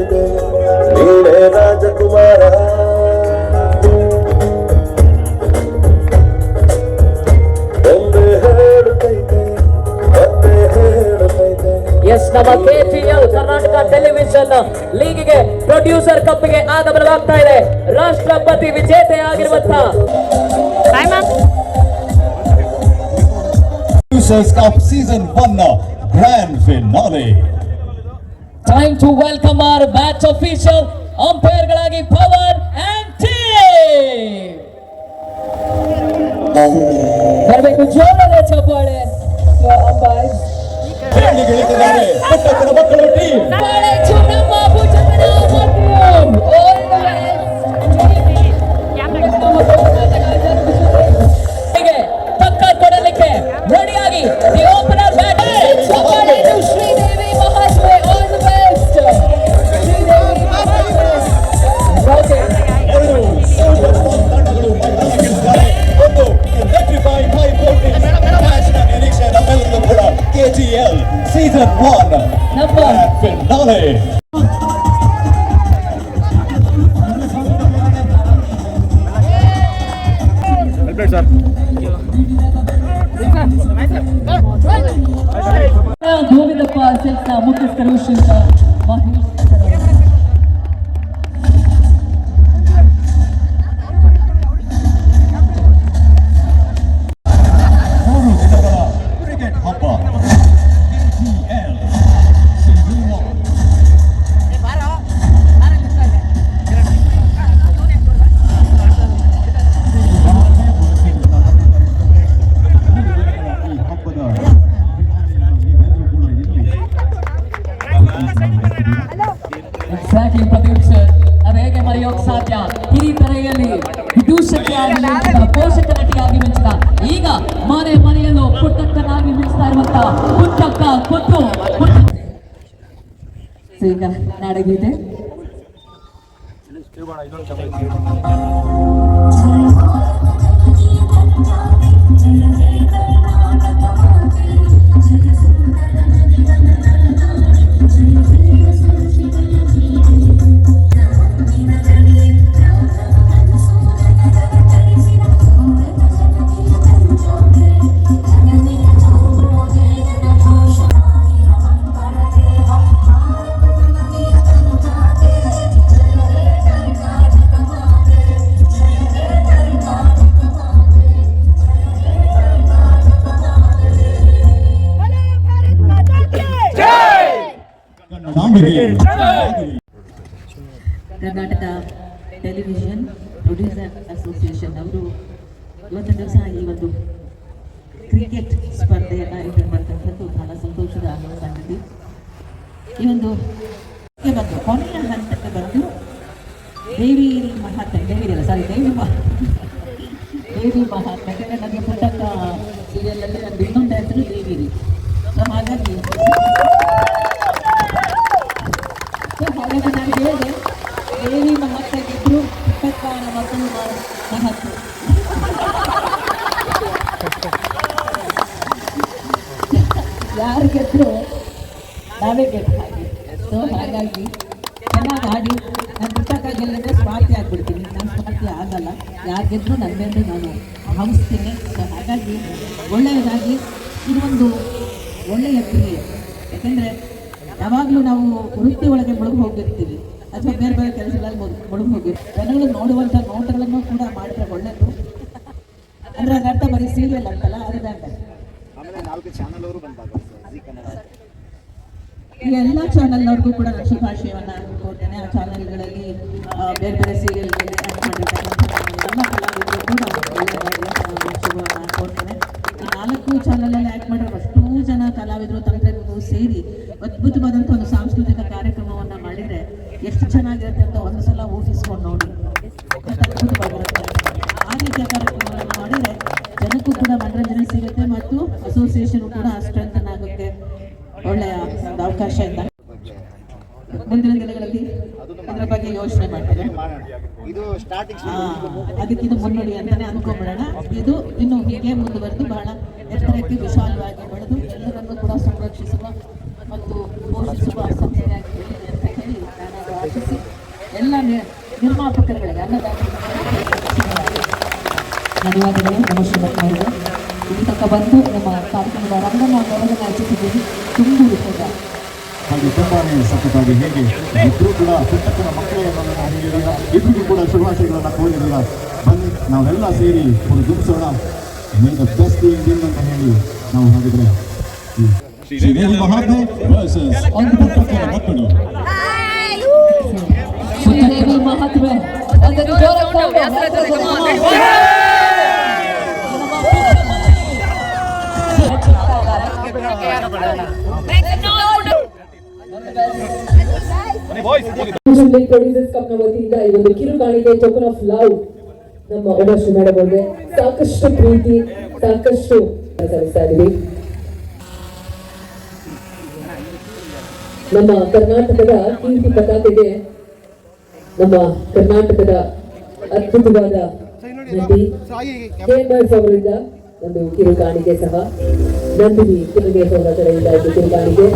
ಇದು. ರಾಜಕುಮಾರ ಎಸ್, ನಮ್ಮ KTL Karnataka television ಲೀಗಿಗೆ producer ಕಪ್ಗೆ ಆಗಮನವಾಗ್ತಾ ಇದೆ. ರಾಷ್ಟ್ರಪತಿ ವಿಜೇತೆಯಾಗಿರುವಂತಹ Producers Cup Season 1 Grand Finale. Time to welcome our match official ಅಂಪೈರ್ಗಳಾಗಿ ಪವನ್ ಅಂಡ್ ಟೀಮ್. ಬರಬೇಕು ಜೋರಾದ ಚಪ್ಪಾಳೆ. ಗೆಲ್ಲಿದ್ದಾರೆ ಪುಟ್ಟಕ್ಕನ ಮಕ್ಕಳು ಟೀಮ್. ಪಕ್ಕ ಕೊಡಲಿಕ್ಕೆ ರೆಡಿಯಾಗಿ the opener bat Sridevi Mahatme all the best. KTL Season 1 Grand Finale. Govindappa ಸೆಲ್ಸ್ನ ಮುಖ್ಯಸ್ಥರು ಶ್ರೀಯುತ ಮಹೇಶ್ ಕ್ರಿಕೆಟ್ ಹಬ್ಬ ಎಕ್ಸಾಕ್ಟ್ಲಿ ಪ್ರೊಡ್ಯೂಸರ್, ಅದು ಹೇಗೆ ಮರೆಯೋಕ್ ಸಾಧ್ಯ? ಹಿರಿತರೆಯಲ್ಲಿ ವಿದೂಷಕಿಯಾಗಿ ಮಿಂಚಿದ, ಪೋಷಕ ನಟಿಯಾಗಿ ಮಿಂಚಿದ, ಈಗ ಮನೆಯಲ್ಲೂ ಪುಟ್ಟಕ್ಕನಾಗಿ ಮಿಂಚ್ತಾ ಇರುವಂತ ಪುಟ್ಟಕ್ಕ ಕೊಟ್ಟು ಈಗ ನಾಡಗೀತೆ. ಕರ್ನಾಟಕ ಟೆಲಿವಿಷನ್ ಪ್ರೊಡ್ಯೂಸರ್ ಅಸೋಸಿಯೇಷನ್ ಅವರು ಇವತ್ತು ದಿವಸ ಈ ಒಂದು ಕ್ರಿಕೆಟ್ ಸ್ಪರ್ಧೆಯನ್ನು ಇದು ಮಾಡ್ತಕ್ಕಂಥದ್ದು ಬಹಳ ಸಂತೋಷದ ಸಂಗತಿ. ಈ ಒಂದು ಬಂದು ಕೊನೆಯ ಹಂತಕ್ಕೆ ಬಂದು ದೇವಿ ಮಹಾತ್ಮೆ ಯಾಕಂದರೆ ನನಗೆ ಪುಟ್ಟಕ್ಕ ಸೀರಿಯಲಲ್ಲಿ ನನಗೆ ಇನ್ನೊಂದು ಹೆಸರು ದೇವಿರಿ. ಸೊ ಹಾಗಾಗಿ ನಾನು ಹೇಳಿದೆ ದೇವಿ ಮಹತ್ವಗಿದ್ರು ಪುಟ್ಟಕ್ಕ ಮಕ್ಕಳು ಮಹತ್ವ. ಯಾರು ಗೆದ್ರು ನಾವೇ ಗೆದ್ದು ಹಾಗೆ. ಸೊ ಹಾಗಾಗಿ ಚೆನ್ನಾಗಿ ಆಡಿ ನಾನು ಪುಟ್ಟಕ್ಕ ಗೆಲ್ಲಿದ್ರೆ ಸ್ವಾರ್ಥಿ ಆಗ್ಬಿಡ್ತೀನಿ. ನಾನು ಸ್ವಾರ್ಥಿ ಆಗಲ್ಲ. ಯಾರು ಗೆದ್ರು ನನ್ನೆಂದು ನಾನು ಭಾವಿಸ್ತೀನಿ. ಸೊ ಹಾಗಾಗಿ ಒಳ್ಳೆಯದಾಗಿ ಇದೊಂದು ಒಳ್ಳೆಯ ಕ್ರಿಯೆ. ಯಾಕೆಂದರೆ ಯಾವಾಗಲೂ ನಾವು ವೃತ್ತಿ ಒಳಗೆ ಮುಳುಗು ಹೋಗಿರ್ತೀವಿ ಅಥವಾ ಬೇರೆ ಬೇರೆ ಕೆಲಸಗಳಲ್ಲಿ ಮುಳುಗು ಹೋಗಿರ್ತೀವಿ. ಜನಗಳು ನೋಡುವಂಥ ನೋಟಗಳನ್ನು ಕೂಡ ಮಾಡಿದ್ರೆ ಒಳ್ಳೆಯದು. ಅಂದರೆ ಅದರ ಅರ್ಥ ಬರೀ ಸೀರಿಯಲ್ ಅಂತಲ್ಲ, ಅದರಿಂದ ಈ ಎಲ್ಲ ಚಾನಲ್ನವ್ರಿಗೂ ಕೂಡ ನಾನು ಶುಭಾಶಯವನ್ನು ಕೊಡ್ತೇನೆ. ಆ ಚಾನಲ್ಗಳಲ್ಲಿ ಬೇರೆ ಬೇರೆ ಸೀರಿಯಲ್ಗಳಲ್ಲಿ ಆ್ಯಕ್ಟ್ ಮಾಡಿರ್ತಕ್ಕಂಥ ಎಲ್ಲ ಕಲಾವಿದರು ಕೂಡ ಒಳ್ಳೆಯದಾಗಿ ಶುಭವನ್ನು ಕೊಡ್ತೇನೆ. ಈ 4 ಚಾನಲಲ್ಲಿ ಆ್ಯಕ್ಟ್ ಮಾಡಿರೋ ಅಷ್ಟೂ ಜನ ಕಲಾವಿದರು ತಂತ್ರಜ್ಞರು ಸೇರಿ ಅದ್ಭುತವಾದಂಥ ಒಂದು ಸಾಂಸ್ಕೃತಿಕ ಕಾರ್ಯಕ್ರಮವನ್ನು ಮಾಡಿದರೆ ಎಷ್ಟು ಚೆನ್ನಾಗಿರುತ್ತೆ ಅಂತ ಒಂದು ಸಲ ಊಹಿಸ್ಕೊಂಡು ನೋಡಿ. ಜನಕ್ಕೂ ಕೂಡ ಮನರಂಜನೆ ಸಿಗುತ್ತೆ ಮತ್ತು ಅಸೋಸಿಯೇಷನ್ ಕೂಡ ಸ್ಟ್ರೆಂಥನ್ ಆಗುತ್ತೆ. ಒಳ್ಳೆಯ ಒಂದು ಅವಕಾಶ ಇದೆ. ಮುಂದಿನ ದಿನಗಳಲ್ಲಿ ಇದರ ಬಗ್ಗೆ ಯೋಚನೆ ಮಾಡ್ತಾರೆ. ಅದಕ್ಕಿದು ಮುನ್ನುಡಿ ಅಂತಾನೆ ಅನ್ಕೊಂಡ್ಬಿಡೋಣ. ಇದು ಇನ್ನು ಹೀಗೆ ಮುಂದುವರೆದು ಬಹಳ ಎತ್ತರಕ್ಕೆ ವಿಶಾಲವಾಗಿ ಬೆಳೆದು ಎಲ್ಲರನ್ನೂ ಕೂಡ ಸಂರಕ್ಷಿಸುವ ಮತ್ತು ಪೋಷಿಸುವ ಸಂಸ್ಥೆಯಾಗಿ ಬೆಳೀಲಿ ಅಂತ ಹೇಳಿ ನಾನು ಆಶಿಸಿ ಎಲ್ಲ ನಿರ್ಮಾಪಕರುಗಳಿಗೆ ಧನ್ಯವಾದಗಳು. ನಮಸ್ಕಾರ ಅವರಿಗೆ ಇಲ್ಲಿ ತನಕ ಬಂದು ನಮ್ಮ ಕಾರ್ಯಕ್ರಮದ ರಂಗನ ರಚಿಸಿದ್ದೀವಿ. ತುಂಬು ವಿಷಯ ಹಾಗೆ ತುಂಬಾನೇ ಸಖತ್ತಾಗಿ ಹೇಗೆ ಇಬ್ಬರು ಕೂಡ ಪುಸ್ತಕದ ಮಕ್ಕಳೇ ಹೇಳಿದ್ದೀರಾ, ಇಬ್ಬರಿಗೂ ಕೂಡ ಶುಭಾಶಯಗಳನ್ನು ಕೋರಿದ್ದೀರಾ. ಬನ್ನಿ ನಾವೆಲ್ಲ ಸೇರಿ ಒಂದು ಗುರುಸೋಣ ಮೇ ದ ಬೆಸ್ಟ್ ವಿನ್ ಅಂತ ಹೇಳಿ ನಾವು ಹಾಗಿದ್ರೆ ಶ್ರೀದೇವಿ ಮಹಾತ್ಮೆ ವರ್ಸಸ್ ಪುಸ್ತಕದ ಮಕ್ಕಳು. ಶ್ರೀದೇವಿ ಮಹಾತ್ಮೆ ಪ್ರೊಡ್ಯೂಸರ್ಸ್ ಕಪ್ ನ ವತಿಯಿಂದ ಈ ಒಂದು ಕಿರುಕಾಣಿಕೆ ಟೋಕನ್ ಆಫ್ ಲವ್ ನಮ್ಮ ಉಮಾಶ್ರೀ ಮೇಡಮ್ ಅವರಿಗೆ ಸಾಕಷ್ಟು ಪ್ರೀತಿ ಸಾಕಷ್ಟು ಸಲ್ಲಿಸ್ತಾ ಇದೀವಿ. ನಮ್ಮ ಕರ್ನಾಟಕದ ಕೀರ್ತಿ ಪತಾಕೆಗೆ ನಮ್ಮ ಕರ್ನಾಟಕದ ಅದ್ಭುತವಾದ ನಟಿ KMS ಅವರಿಂದ ಒಂದು ಕಿರುಕಾಣಿಕೆ ಸಹ ನಂದಿನಿ KMS ಅವರ ಕಡೆಯಿಂದ ಒಂದು ಕಿರುಕಾಣಿಕೆ.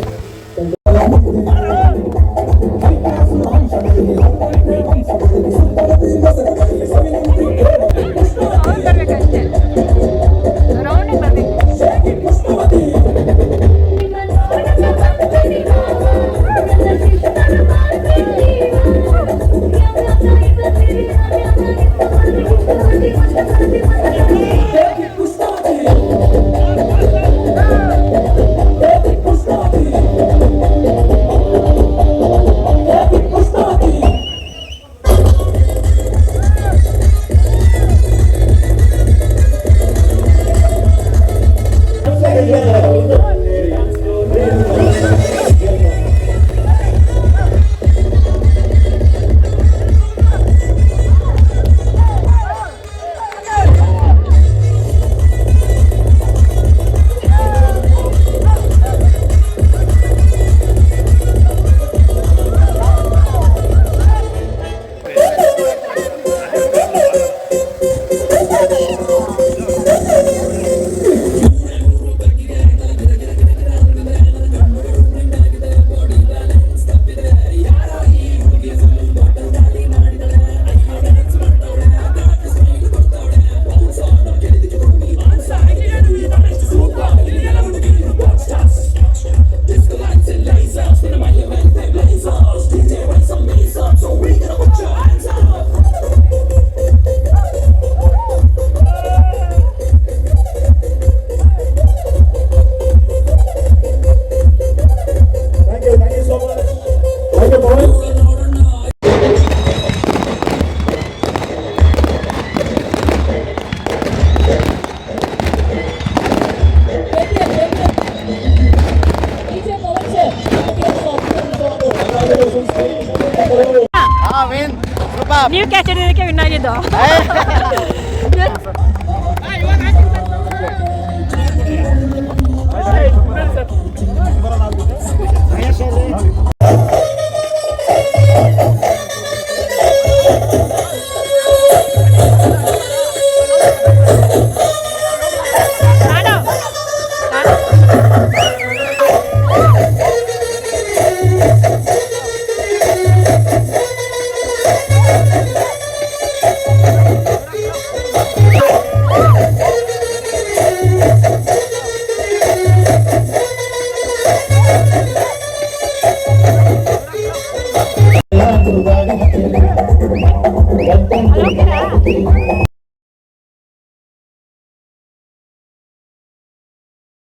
ನೀವು ಕ್ಯಾಚ್ ಹಿಡಿಯೋದಕ್ಕೆ ವಿನ್ ಆಗಿದ್ದು. Thank you.